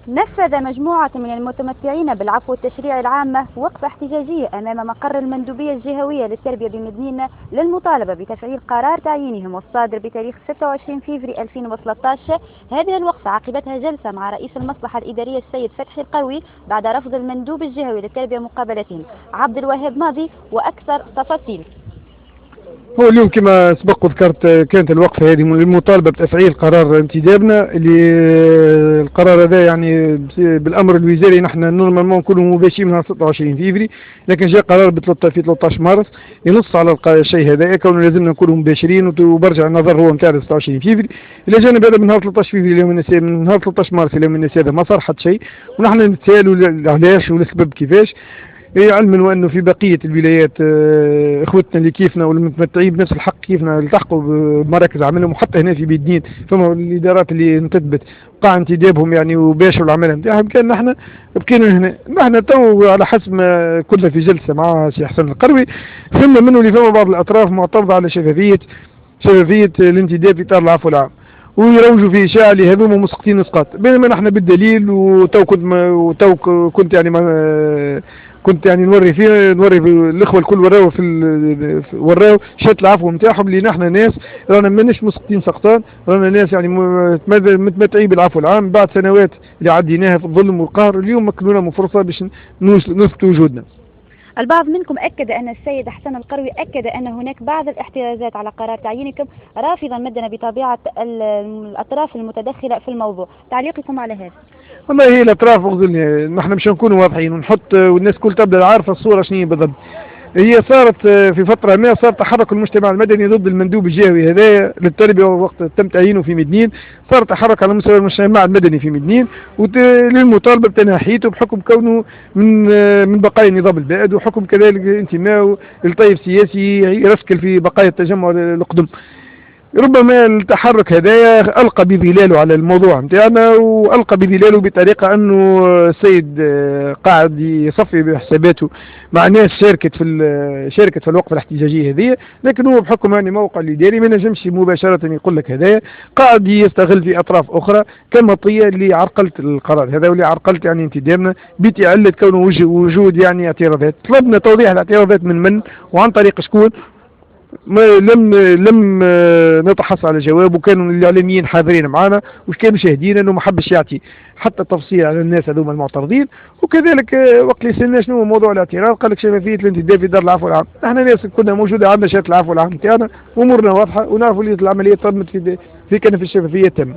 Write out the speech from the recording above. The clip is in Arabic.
نفذ مجموعة من المتمتعين بالعفو التشريعي العامة وقفة احتجاجية أمام مقر المندوبية الجهوية للتربية بمدنين للمطالبة بتفعيل قرار تعيينهم والصادر بتاريخ 26 فبراير 2013. هذه الوقفة عقبتها جلسة مع رئيس المصلحة الإدارية السيد فتحي القروي بعد رفض المندوب الجهوي للتربية مقابلتهم عبد الوهاب ماضي وأكثر تفاصيل. هو اليوم كما سبق وذكرت كانت الوقفة هذه للمطالبة بتفعيل قرار انتدابنا اللي القرار هذا يعني بالأمر الوزاري نحن نورمالمون نكونوا مباشرين من 26 فبراير، لكن جاء قرار في 13 مارس ينص على الشيء هذا كونه لازمنا نكونوا مباشرين، وبرجع النظر هو نتاع 26 فبراير. إلى جانب هذا من نهار 13 فبراير اليوم من نهار 13 مارس الى من الناس هذا ما صار حتى شيء، ونحن نتسائلوا علاش والسبب كيفاش، علما وانه في بقيه الولايات اخوتنا اللي كيفنا والمتمتعين بنفس الحق كيفنا التحقوا بمراكز عملهم، وحتى هنا في بيدنين فما الادارات اللي انتدبت وقع انتدابهم يعني وباشروا العمل نتاعهم. كان نحن بقينا هنا نحن تو على حسب ما كنا في جلسه مع سي حسن القروي، فهمنا منه اللي فما بعض الاطراف معترضه على شفافيه الانتداب في اطار العفو العام، ويروجوا في إشاعة اللي هذوما مسقطين اسقاط، بينما نحن بالدليل كنت يعني ما كنت يعني نوري في الاخوه الكل وراو شات العفو نتاعهم اللي نحن ناس رانا ماناش مسقطين سقطان، رانا ناس يعني متمتعين بالعفو العام بعد سنوات اللي عديناها في الظلم والقهر. اليوم مكنونا من فرصه باش نثبت وجودنا. البعض منكم أكد أن السيد حسن القروي أكد أن هناك بعض الاحترازات على قرار تعيينكم، رافضا مدنا بطبيعة الأطراف المتدخلة في الموضوع. تعليقكم على هذا؟ والله هي الأطراف نحن مش نكونوا واضحين ونحط والناس كل تبدأ عارفة الصورة شنو هي بالضبط. هي صارت في فترة ما صار تحرك المجتمع المدني ضد المندوب الجهوي هذا للتربية، وقت تم تعيينه في مدنين صار تحرك على مستوى المجتمع المدني في مدنين للمطالبة بتنحيته بحكم كونه من بقايا النظام البائد، وحكم كذلك انتمائه لطيف سياسي يرسكل في بقايا التجمع القدم. ربما التحرك هذايا ألقى بظلاله على الموضوع نتاعنا، وألقى بظلاله بطريقة أنه السيد قاعد يصفي بحساباته مع ناس شاركت في الوقفة الاحتجاجية هذه، لكن هو بحكم أن موقع الإداري ما نجمش مباشرة يقول لك هذايا، قاعد يستغل في أطراف أخرى كمطية اللي عرقلت القرار هذا واللي عرقلت يعني انتدابنا بتعلة كونه وجود يعني اعتراضات. طلبنا توضيح الاعتراضات من وعن طريق شكون، لم نتحصل على جواب، وكانوا الاعلاميين حاضرين معنا وكانوا شاهدين انه ما حبش يعطي حتى تفصيل على الناس هذوما المعترضين. وكذلك وقت اللي سالنا شنو هو موضوع الاعتراض قال لك شفافيه الانتداب في دار العفو العام. احنا ناس كنا موجوده عندنا شهاده العفو العام نتاعنا وامورنا واضحه ونعرفوا اللي العمليه تمت في كان في الشفافيه تم.